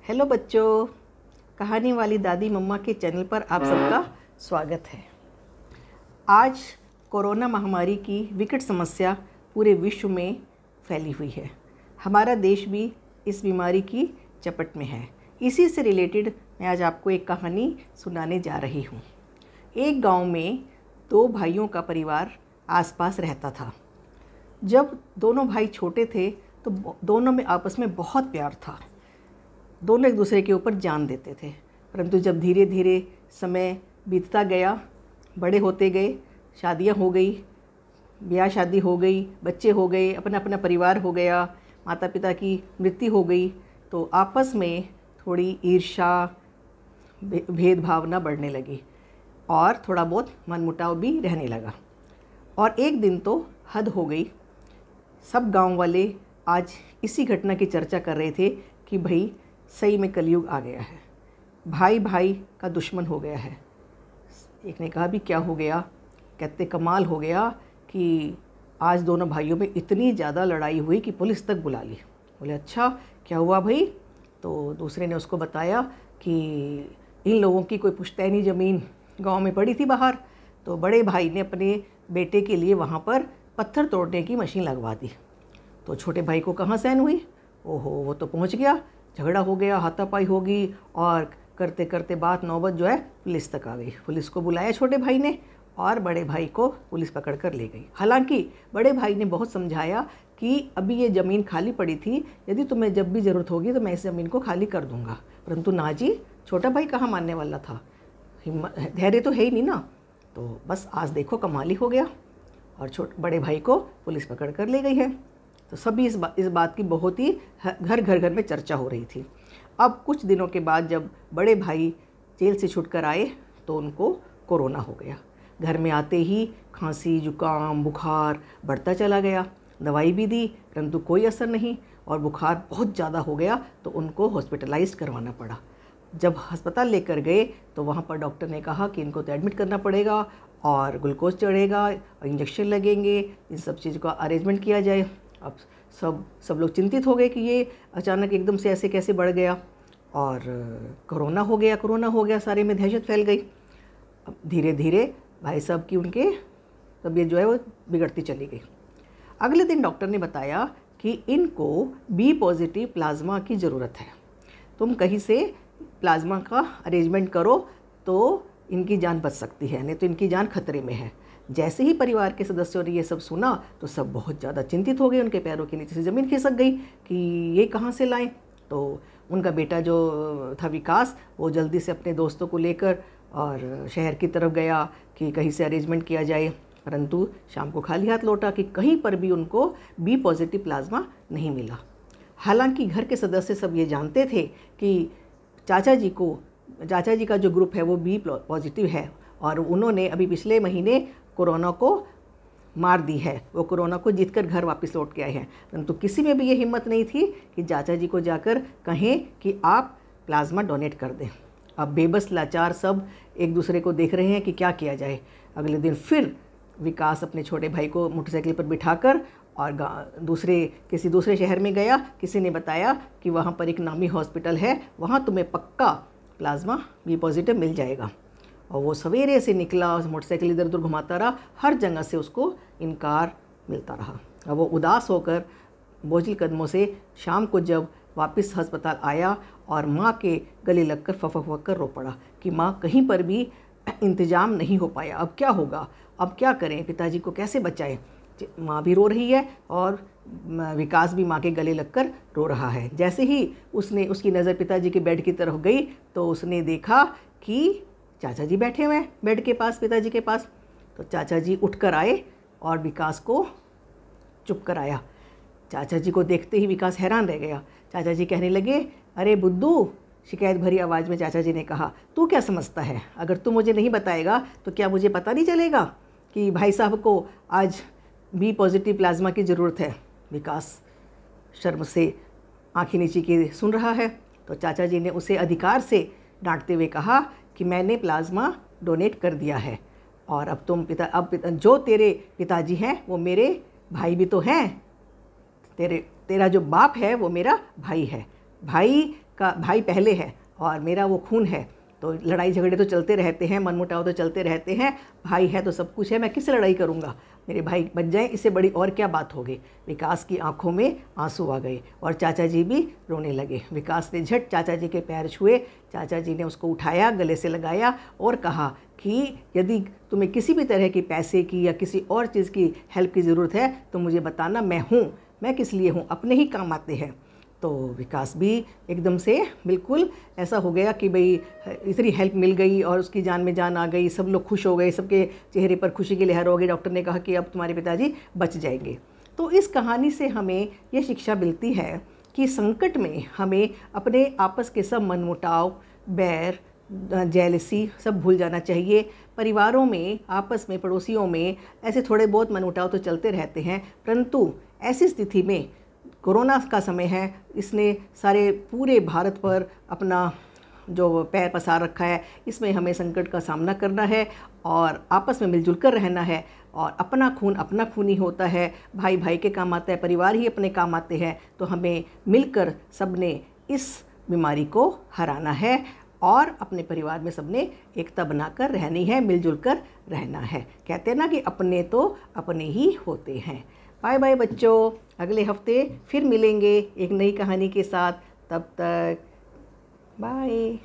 Hello बच्चों, कहानी वाली दादी मम्मा के चैनल पर आप सबका स्वागत है। आज कोरोना महामारी की विकट समस्या पूरे विश्व में फैली हुई है। हमारा देश भी इस बीमारी की चपेट में है। इसी से रिलेटेड मैं आज आपको एक कहानी सुनाने जा रही हूँ। एक गांव में दो भाइयों का परिवार आसपास रहता था। जब दोनों भाई छोटे थे तो दोनों में आपस में बहुत प्यार था। दोनों एक दूसरे के ऊपर जान देते थे। परंतु जब धीरे धीरे समय बीतता गया, बड़े होते गए, शादियां हो गई, ब्याह शादी हो गई, बच्चे हो गए, अपना अपना परिवार हो गया, माता पिता की मृत्यु हो गई, तो आपस में थोड़ी ईर्ष्या, भेदभावना बढ़ने लगी और थोड़ा बहुत मनमुटाव भी रहने लगा। और एक दिन तो हद हो गई। सब गांव वाले आज इसी घटना की चर्चा कर रहे थे कि भाई सही में कलयुग आ गया है, भाई भाई का दुश्मन हो गया है। एक ने कहा भी क्या हो गया? कहते कमाल हो गया कि आज दोनों भाइयों में इतनी ज़्यादा लड़ाई हुई कि पुलिस तक बुला ली। बोले अच्छा क्या हुआ भाई? तो दूसरे ने उसको बताया कि इन लोगों की कोई पुश्तैनी ज़मीन गांव में पड़ी थी बाहर, तो बड़े भाई ने अपने बेटे के लिए वहाँ पर पत्थर तोड़ने की मशीन लगवा दी। तो छोटे भाई को कहाँ सहन हुई? ओहो, वो तो पहुँच गया, झगड़ा हो गया, हाथापाई होगी और करते करते बात नौबत जो है पुलिस तक आ गई। पुलिस को बुलाया छोटे भाई ने और बड़े भाई को पुलिस पकड़ कर ले गई। हालांकि बड़े भाई ने बहुत समझाया कि अभी ये ज़मीन खाली पड़ी थी, यदि तुम्हें जब भी ज़रूरत होगी तो मैं इस ज़मीन को खाली कर दूंगा। परंतु ना जी, छोटा भाई कहाँ मानने वाला था, हिम्मत धैर्य तो है ही नहीं ना। तो बस आज देखो कमाल ही हो गया और बड़े भाई को पुलिस पकड़ कर ले गई है। तो सभी इस बात की बहुत ही घर घर में चर्चा हो रही थी। अब कुछ दिनों के बाद जब बड़े भाई जेल से छुटकर आए तो उनको कोरोना हो गया। घर में आते ही खांसी, जुकाम, बुखार बढ़ता चला गया। दवाई भी दी परंतु कोई असर नहीं और बुखार बहुत ज़्यादा हो गया तो उनको हॉस्पिटलाइज्ड करवाना पड़ा। जब अस्पताल लेकर गए तो वहाँ पर डॉक्टर ने कहा कि इनको तो एडमिट करना पड़ेगा और ग्लूकोज चढ़ेगा और इंजेक्शन लगेंगे, इन सब चीज़ का अरेंजमेंट किया जाए। अब सब लोग चिंतित हो गए कि ये अचानक एकदम से ऐसे कैसे बढ़ गया और कोरोना हो गया, सारे में दहशत फैल गई। अब धीरे धीरे भाई साहब की उनके तबीयत जो है वो बिगड़ती चली गई। अगले दिन डॉक्टर ने बताया कि इनको बी पॉजिटिव प्लाज्मा की ज़रूरत है, तुम कहीं से प्लाज्मा का अरेंजमेंट करो तो इनकी जान बच सकती है, नहीं तो इनकी जान खतरे में है। जैसे ही परिवार के सदस्यों ने ये सब सुना तो सब बहुत ज़्यादा चिंतित हो गए। उनके पैरों के नीचे से ज़मीन खिसक गई कि ये कहाँ से लाएं। तो उनका बेटा जो था विकास, वो जल्दी से अपने दोस्तों को लेकर और शहर की तरफ गया कि कहीं से अरेंजमेंट किया जाए। परंतु शाम को खाली हाथ लौटा कि कहीं पर भी उनको बी पॉजिटिव प्लाज्मा नहीं मिला। हालांकि घर के सदस्य सब ये जानते थे कि चाचा जी का जो ग्रुप है वो बी पॉजिटिव है और उन्होंने अभी पिछले महीने कोरोना को मार दी है, वो कोरोना को जीतकर घर वापस लौट के आए हैं। परंतु किसी में भी ये हिम्मत नहीं थी कि चाचा जी को जाकर कहें कि आप प्लाज्मा डोनेट कर दें। अब बेबस लाचार सब एक दूसरे को देख रहे हैं कि क्या किया जाए। अगले दिन फिर विकास अपने छोटे भाई को मोटरसाइकिल पर बिठाकर और किसी दूसरे शहर में गया। किसी ने बताया कि वहाँ पर एक नामी हॉस्पिटल है, वहाँ तुम्हें पक्का प्लाज्मा बी पॉजिटिव मिल जाएगा। और वो सवेरे से निकला, मोटरसाइकिल इधर उधर घुमाता रहा, हर जगह से उसको इनकार मिलता रहा। अब वो उदास होकर बोझिल कदमों से शाम को जब वापस अस्पताल आया और माँ के गले लगकर फफक कर रो पड़ा कि माँ कहीं पर भी इंतज़ाम नहीं हो पाया, अब क्या होगा, अब क्या करें, पिताजी को कैसे बचाएं। माँ भी रो रही है और विकास भी माँ के गले लगकर रो रहा है। जैसे ही उसकी नज़र पिताजी के बेड की तरफ गई तो उसने देखा कि चाचा जी बैठे हुए हैं बेड के पास, पिताजी के पास। तो चाचा जी उठकर आए और विकास को चुप कराया। चाचा जी को देखते ही विकास हैरान रह गया। चाचा जी कहने लगे, अरे बुद्धू, शिकायत भरी आवाज़ में चाचा जी ने कहा, तू क्या समझता है, अगर तू मुझे नहीं बताएगा तो क्या मुझे पता नहीं चलेगा कि भाई साहब को आज बी पॉजिटिव प्लाज्मा की ज़रूरत है। विकास शर्म से आँखें नीचे की सुन रहा है। तो चाचा जी ने उसे अधिकार से डांटते हुए कहा कि मैंने प्लाज्मा डोनेट कर दिया है और अब जो तेरे पिताजी हैं वो मेरे भाई भी तो हैं, तेरा जो बाप है वो मेरा भाई है। भाई का भाई पहले है और मेरा वो खून है, तो लड़ाई झगड़े तो चलते रहते हैं, मनमुटाव तो चलते रहते हैं। भाई है तो सब कुछ है, मैं किससे लड़ाई करूँगा, मेरे भाई बच जाएं, इससे बड़ी और क्या बात होगी। विकास की आंखों में आंसू आ गए और चाचा जी भी रोने लगे। विकास ने झट चाचा जी के पैर छुए, चाचा जी ने उसको उठाया, गले से लगाया और कहा कि यदि तुम्हें किसी भी तरह की पैसे की या किसी और चीज़ की हेल्प की ज़रूरत है तो मुझे बताना, मैं हूँ, मैं किस लिए हूँ, अपने ही काम आते हैं। तो विकास भी एकदम से बिल्कुल ऐसा हो गया कि भाई इतनी हेल्प मिल गई और उसकी जान में जान आ गई, सब लोग खुश हो गए, सबके चेहरे पर खुशी की लहर हो गई। डॉक्टर ने कहा कि अब तुम्हारे पिताजी बच जाएंगे। तो इस कहानी से हमें ये शिक्षा मिलती है कि संकट में हमें अपने आपस के सब मनमुटाव, बैर, जेलसी सब भूल जाना चाहिए। परिवारों में, आपस में, पड़ोसियों में ऐसे थोड़े बहुत मनमुटाव तो चलते रहते हैं, परंतु ऐसी स्थिति में कोरोना का समय है, इसने सारे पूरे भारत पर अपना जो पैर पसार रखा है, इसमें हमें संकट का सामना करना है और आपस में मिलजुल कर रहना है। और अपना खून ही होता है, भाई भाई के काम आता है, परिवार ही अपने काम आते हैं। तो हमें मिलकर सबने इस बीमारी को हराना है और अपने परिवार में सबने एकता बनाकर रहनी है, मिलजुल कर रहना है। कहते हैं ना कि अपने तो अपने ही होते हैं। बाय बाय बच्चों, अगले हफ्ते फिर मिलेंगे एक नई कहानी के साथ। तब तक बाय।